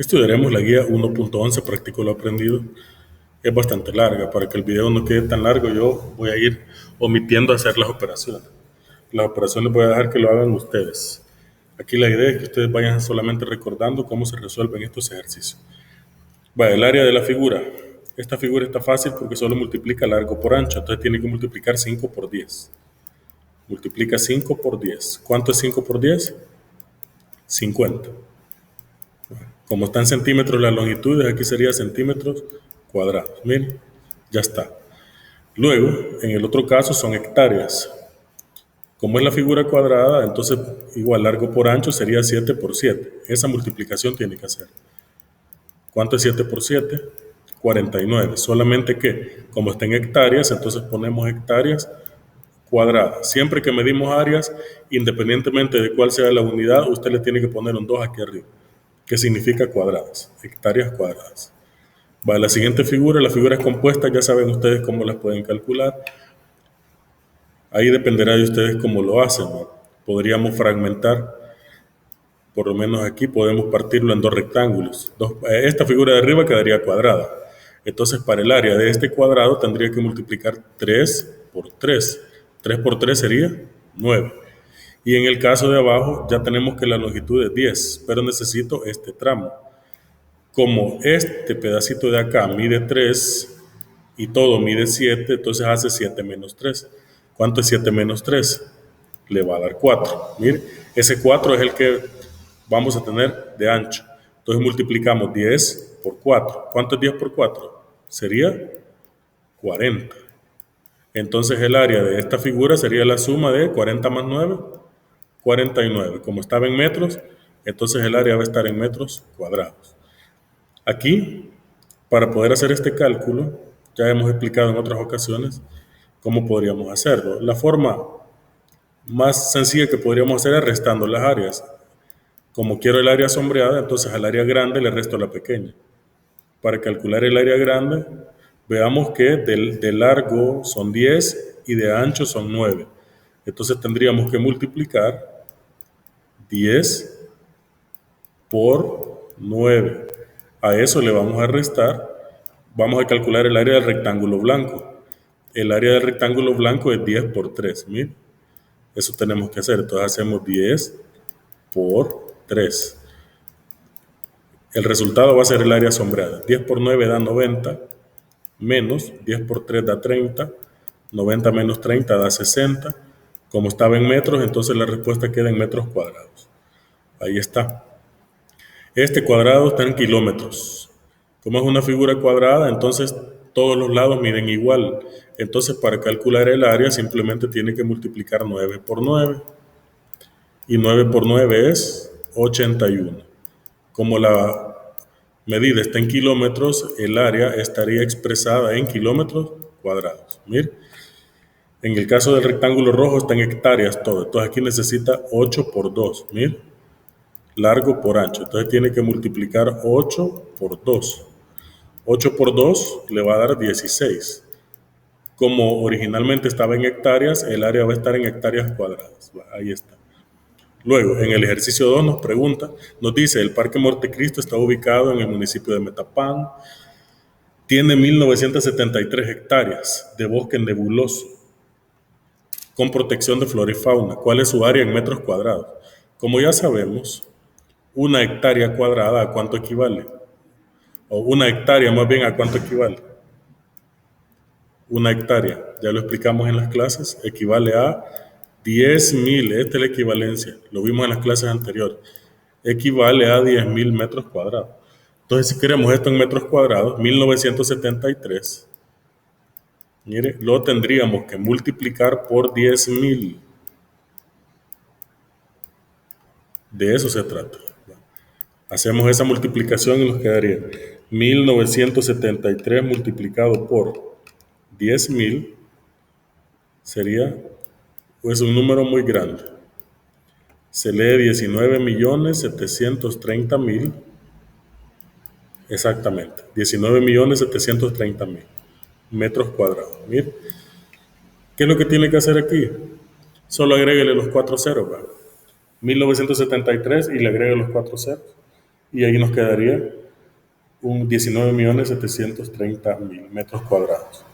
Estudiaremos la guía 1.11 Practico lo aprendido. Es bastante larga. Para que el video no quede tan largo, yo voy a ir omitiendo hacer las operaciones. Las operaciones voy a dejar que lo hagan ustedes. Aquí la idea es que ustedes vayan solamente recordando cómo se resuelven estos ejercicios. Vaya, el área de la figura. Esta figura está fácil porque solo multiplica largo por ancho. Entonces tiene que multiplicar 5 por 10. Multiplica 5 por 10. ¿Cuánto es 5 por 10? 50. Como está en centímetros las longitudes, aquí sería centímetros cuadrados. Miren, ya está. Luego, en el otro caso son hectáreas. Como es la figura cuadrada, entonces igual largo por ancho sería 7 por 7. Esa multiplicación tiene que hacer. ¿Cuánto es 7 por 7? 49. Solamente que, como está en hectáreas, entonces ponemos hectáreas cuadradas. Siempre que medimos áreas, independientemente de cuál sea la unidad, usted le tiene que poner un 2 aquí arriba, que significa cuadradas, hectáreas cuadradas. Va, la siguiente figura, las figuras compuestas, ya saben ustedes cómo las pueden calcular. Ahí dependerá de ustedes cómo lo hacen, ¿no? Podríamos fragmentar, por lo menos aquí podemos partirlo en dos rectángulos. Esta figura de arriba quedaría cuadrada. Entonces, para el área de este cuadrado tendría que multiplicar 3 por 3. 3 por 3 sería 9. Y en el caso de abajo ya tenemos que la longitud es 10, pero necesito este tramo. Como este pedacito de acá mide 3 y todo mide 7, entonces hace 7 menos 3. ¿Cuánto es 7 menos 3? Le va a dar 4. Mire, ese 4 es el que vamos a tener de ancho. Entonces multiplicamos 10 por 4. ¿Cuánto es 10 por 4? Sería 40. Entonces el área de esta figura sería la suma de 40 más 9, 49. Como estaba en metros, entonces el área va a estar en metros cuadrados. Aquí, para poder hacer este cálculo, ya hemos explicado en otras ocasiones cómo podríamos hacerlo. La forma más sencilla que podríamos hacer es restando las áreas. Como quiero el área sombreada, entonces al área grande le resto la pequeña. Para calcular el área grande, veamos que de largo son 10 y de ancho son 9. Entonces tendríamos que multiplicar 10 por 9. A eso le vamos a restar, vamos a calcular el área del rectángulo blanco. El área del rectángulo blanco es 10 por 3. Miren, eso tenemos que hacer. Entonces hacemos 10 por 3. El resultado va a ser el área sombreada. 10 por 9 da 90, menos 10 por 3 da 30, 90 menos 30 da 60. Como estaba en metros, entonces la respuesta queda en metros cuadrados. Ahí está. Este cuadrado está en kilómetros. Como es una figura cuadrada, entonces todos los lados miden igual. Entonces para calcular el área simplemente tiene que multiplicar 9 por 9. Y 9 por 9 es 81. Como la medida está en kilómetros, el área estaría expresada en kilómetros cuadrados. Mire, en el caso del rectángulo rojo está en hectáreas todo. Entonces aquí necesita 8 por 2. Mire, largo por ancho. Entonces tiene que multiplicar 8 por 2. 8 por 2 le va a dar 16. Como originalmente estaba en hectáreas, el área va a estar en hectáreas cuadradas. Ahí está. Luego, en el ejercicio 2 nos pregunta, nos dice, el Parque Montecristo está ubicado en el municipio de Metapán, tiene 1973 hectáreas de bosque nebuloso con protección de flora y fauna. ¿Cuál es su área en metros cuadrados? Como ya sabemos, una hectárea cuadrada, ¿a cuánto equivale? O una hectárea más bien, ¿a cuánto equivale? Una hectárea, ya lo explicamos en las clases, equivale a 10.000. Esta es la equivalencia, lo vimos en las clases anteriores. Equivale a 10.000 metros cuadrados. Entonces, si queremos esto en metros cuadrados, 1973, mire, lo tendríamos que multiplicar por 10.000. De eso se trata. Hacemos esa multiplicación y nos quedaría 1973 multiplicado por 10.000 sería pues un número muy grande. Se lee 19.730.000. Exactamente, 19.730.000 metros cuadrados. Mire, ¿qué es lo que tiene que hacer aquí? Solo agréguele los 4 ceros, ¿verdad? 1973 y le agrega los 4 ceros. y ahí nos quedaría un 19.730.000 metros cuadrados.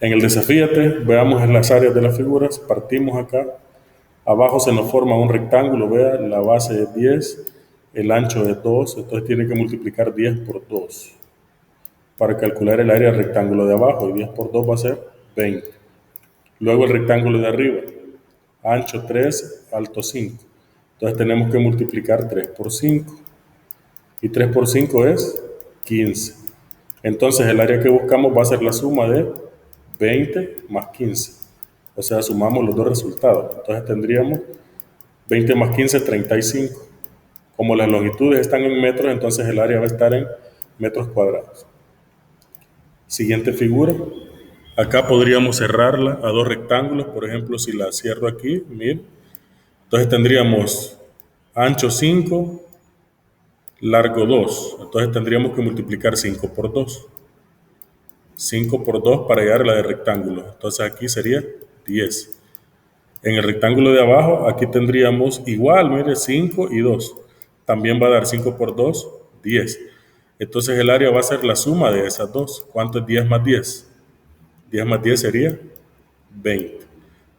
En el desafíate, veamos las áreas de las figuras, partimos acá, abajo se nos forma un rectángulo, vea, la base es 10, el ancho es 2, entonces tiene que multiplicar 10 por 2 para calcular el área del rectángulo de abajo, y 10 por 2 va a ser 20. Luego el rectángulo de arriba, ancho 3, alto 5. Entonces tenemos que multiplicar 3 por 5. Y 3 por 5 es 15. Entonces el área que buscamos va a ser la suma de 20 más 15. O sea, sumamos los dos resultados. Entonces tendríamos 20 más 15, 35. Como las longitudes están en metros, entonces el área va a estar en metros cuadrados. Siguiente figura. Acá podríamos cerrarla a dos rectángulos. Por ejemplo, si la cierro aquí, miren. Entonces tendríamos ancho 5, largo 2. Entonces tendríamos que multiplicar 5 por 2. 5 por 2 para llegar a la de rectángulo. Entonces aquí sería 10. En el rectángulo de abajo, aquí tendríamos igual, mire, 5 y 2. También va a dar 5 por 2, 10. Entonces el área va a ser la suma de esas dos. ¿Cuánto es 10 más 10? 10 más 10 sería 20.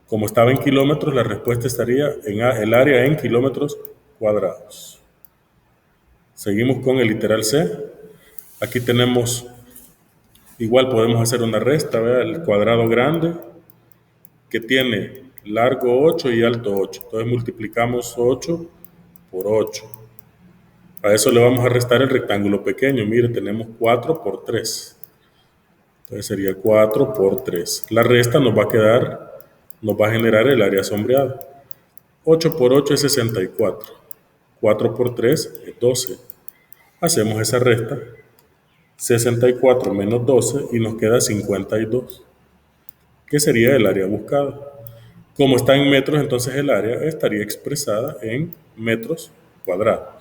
Como estaba en kilómetros, la respuesta estaría en el área en kilómetros cuadrados. Seguimos con el literal C. Aquí tenemos, igual podemos hacer una resta, ¿verdad? El cuadrado grande que tiene largo 8 y alto 8. Entonces multiplicamos 8 por 8. A eso le vamos a restar el rectángulo pequeño. Mire, tenemos 4 por 3. Entonces sería 4 por 3. La resta nos va a quedar, nos va a generar el área sombreada. 8 por 8 es 64. 4 por 3 es 12. Hacemos esa resta. 64 menos 12 y nos queda 52, que sería el área buscada. Como está en metros, entonces el área estaría expresada en metros cuadrados.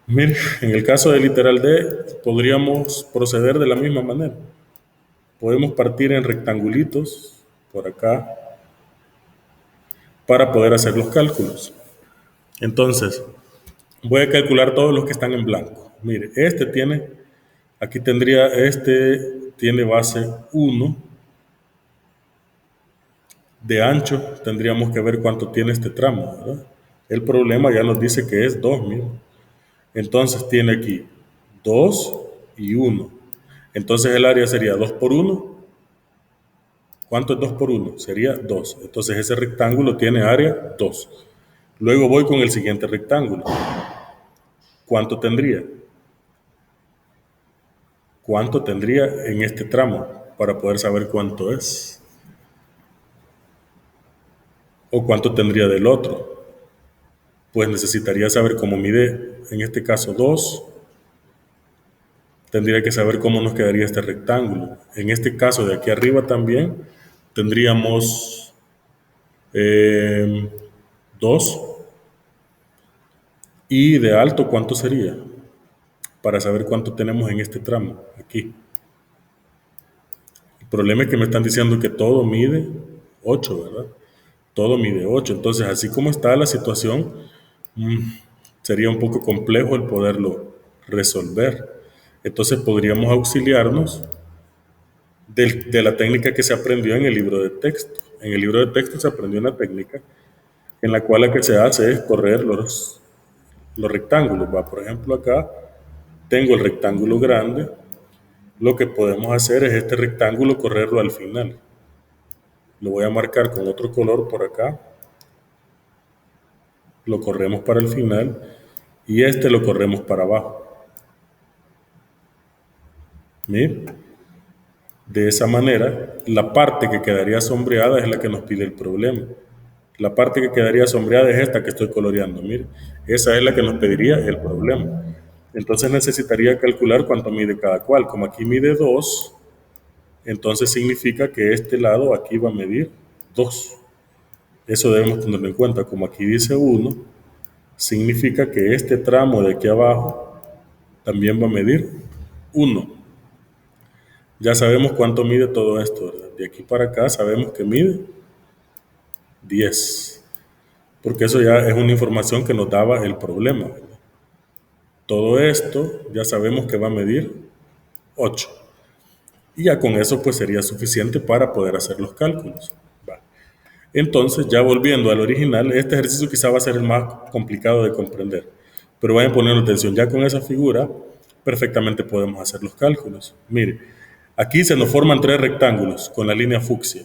Mire, en el caso del literal D, podríamos proceder de la misma manera. Podemos partir en rectangulitos por acá para poder hacer los cálculos. Entonces, voy a calcular todos los que están en blanco. Mire, aquí tendría, tiene base 1 de ancho. Tendríamos que ver cuánto tiene este tramo, ¿verdad? El problema ya nos dice que es 2, mire. Entonces tiene aquí 2 y 1. Entonces el área sería 2 por 1. ¿Cuánto es 2 por 1? Sería 2. Entonces ese rectángulo tiene área 2. Luego voy con el siguiente rectángulo. ¿Cuánto tendría? ¿Cuánto tendría en este tramo para poder saber cuánto es? ¿O cuánto tendría del otro? Pues necesitaría saber cómo mide, en este caso 2. Tendría que saber cómo nos quedaría este rectángulo. En este caso de aquí arriba también tendríamos 2. ¿Y de alto cuánto sería? Para saber cuánto tenemos en este tramo, aquí. El problema es que me están diciendo que todo mide 8, ¿verdad? Todo mide 8. Entonces, así como está la situación, sería un poco complejo el poderlo resolver. Entonces, podríamos auxiliarnos de la técnica que se aprendió en el libro de texto. En el libro de texto se aprendió una técnica en la cual lo que se hace es correr los rectángulos. ¿Va? Por ejemplo, acá tengo el rectángulo grande. Lo que podemos hacer es este rectángulo correrlo al final. Lo voy a marcar con otro color por acá. Lo corremos para el final y este lo corremos para abajo. ¿Bien? De esa manera, la parte que quedaría sombreada es la que nos pide el problema. La parte que quedaría sombreada es esta que estoy coloreando. Mire, esa es la que nos pediría el problema. Entonces necesitaría calcular cuánto mide cada cual. Como aquí mide 2, entonces significa que este lado aquí va a medir 2. Eso debemos tenerlo en cuenta. Como aquí dice 1, significa que este tramo de aquí abajo también va a medir 1. Ya sabemos cuánto mide todo esto, ¿verdad? De aquí para acá sabemos que mide 10, porque eso ya es una información que nos daba el problema, ¿verdad? todo esto ya sabemos que va a medir 8. Y ya con eso pues sería suficiente para poder hacer los cálculos. Va. Entonces, ya volviendo al original, este ejercicio quizá va a ser el más complicado de comprender. Pero vayan poniendo atención, ya con esa figura perfectamente podemos hacer los cálculos. Mire, aquí se nos forman 3 rectángulos con la línea fucsia.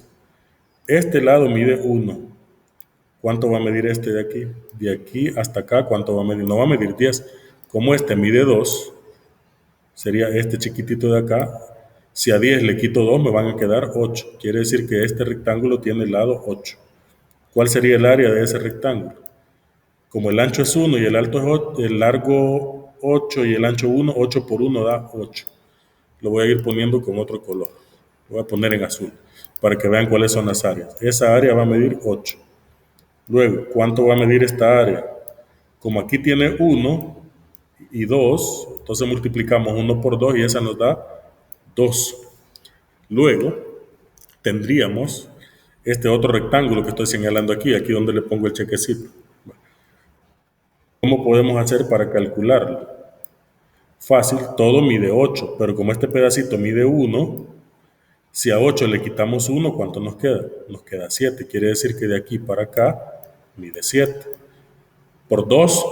Este lado mide 1. ¿Cuánto va a medir este de aquí? De aquí hasta acá, ¿cuánto va a medir? No va a medir 10. Como este mide 2, sería este chiquitito de acá. Si a 10 le quito 2, me van a quedar 8. Quiere decir que este rectángulo tiene el lado 8. ¿Cuál sería el área de ese rectángulo? Como el ancho es 1 y el alto es 8, el largo 8 y el ancho 1, 8 por 1 da 8. Lo voy a ir poniendo con otro color. Lo voy a poner en azul para que vean cuáles son las áreas. Esa área va a medir 8. Luego, ¿cuánto va a medir esta área? Como aquí tiene 1 y 2, entonces multiplicamos 1 por 2 y esa nos da 2. Luego, tendríamos este otro rectángulo que estoy señalando aquí, aquí donde le pongo el chequecito. ¿Cómo podemos hacer para calcularlo? Fácil, todo mide 8, pero como este pedacito mide 1, si a 8 le quitamos 1, ¿cuánto nos queda? Nos queda 7, quiere decir que de aquí para acá mide 7. Por 2,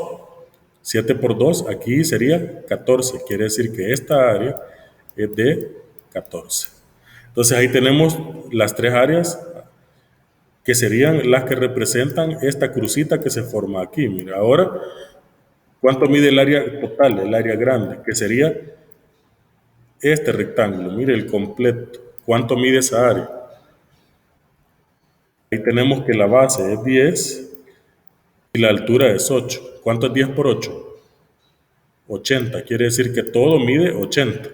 7 por 2, aquí sería 14, quiere decir que esta área es de 14. Entonces ahí tenemos las 3 áreas que serían las que representan esta crucita que se forma aquí. Mira, ahora, ¿cuánto mide el área total, el área grande? Que sería este rectángulo, mire el completo. ¿Cuánto mide esa área? Ahí tenemos que la base es 10 y la altura es 8. ¿Cuánto es 10 por 8? 80. Quiere decir que todo mide 80.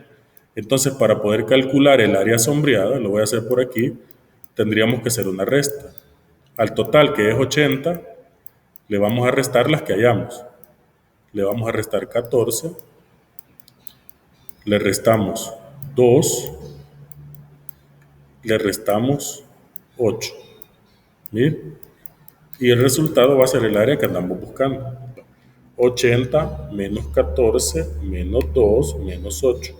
Entonces, para poder calcular el área sombreada, lo voy a hacer por aquí, tendríamos que hacer una resta. Al total, que es 80, le vamos a restar las que hayamos. Le vamos a restar 14, le restamos 2, le restamos 8. ¿Bien? Y el resultado va a ser el área que andamos buscando. 80 menos 14 menos 2 menos 8.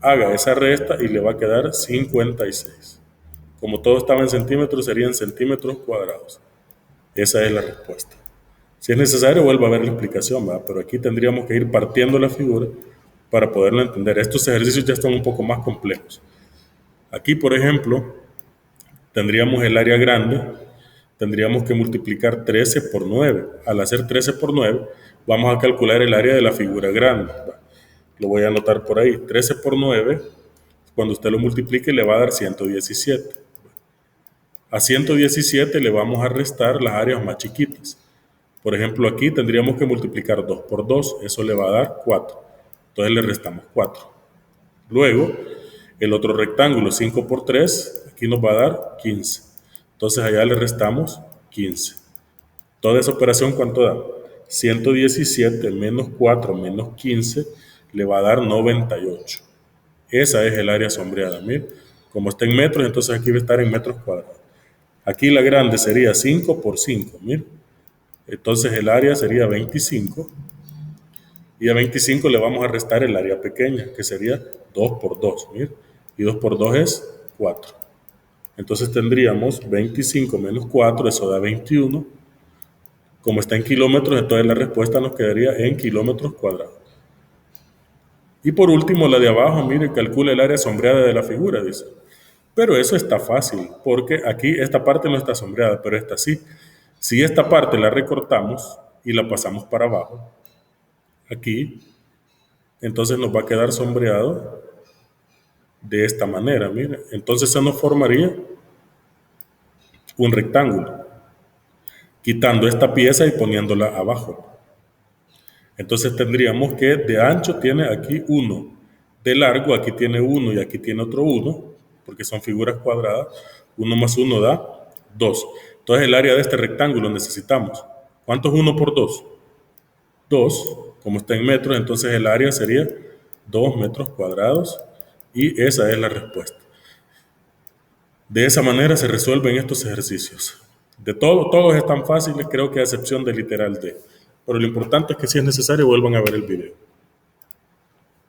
Haga esa resta y le va a quedar 56. Como todo estaba en centímetros, serían centímetros cuadrados. Esa es la respuesta. Si es necesario, vuelva a ver la explicación, ¿verdad? Pero aquí tendríamos que ir partiendo la figura para poderlo entender. Estos ejercicios ya están un poco más complejos. Aquí, por ejemplo, tendríamos el área grande, tendríamos que multiplicar 13 por 9. Al hacer 13 por 9, vamos a calcular el área de la figura grande. Lo voy a anotar por ahí. 13 por 9, cuando usted lo multiplique, le va a dar 117. A 117 le vamos a restar las áreas más chiquitas. Por ejemplo, aquí tendríamos que multiplicar 2 por 2, eso le va a dar 4. Entonces le restamos 4. Luego, el otro rectángulo, 5 por 3, aquí nos va a dar 15. Entonces allá le restamos 15. Toda esa operación, ¿cuánto da? 117 menos 4 menos 15 le va a dar 98. Esa es el área sombreada. Miren, como está en metros, entonces aquí va a estar en metros cuadrados. Aquí la grande sería 5 por 5. Miren. Entonces el área sería 25. Y a 25 le vamos a restar el área pequeña, que sería 2 por 2. Miren. Y 2 por 2 es 4. Entonces tendríamos 25 menos 4, eso da 21. Como está en kilómetros, entonces la respuesta nos quedaría en kilómetros cuadrados. Y por último, la de abajo, mire, calcula el área sombreada de la figura, dice. Pero eso está fácil, porque aquí esta parte no está sombreada, pero esta sí. Si esta parte la recortamos y la pasamos para abajo, aquí, entonces nos va a quedar sombreado de esta manera, mire. Entonces se nos formaría un rectángulo, quitando esta pieza y poniéndola abajo. Entonces tendríamos que de ancho tiene aquí 1, de largo aquí tiene 1 y aquí tiene otro 1, porque son figuras cuadradas. 1 más 1 da 2. Entonces el área de este rectángulo necesitamos. ¿Cuánto es 1 por 2? 2. Como está en metros, entonces el área sería 2 metros cuadrados y esa es la respuesta. De esa manera se resuelven estos ejercicios. De todos están fáciles, creo que a excepción del literal D. Pero lo importante es que si es necesario vuelvan a ver el video.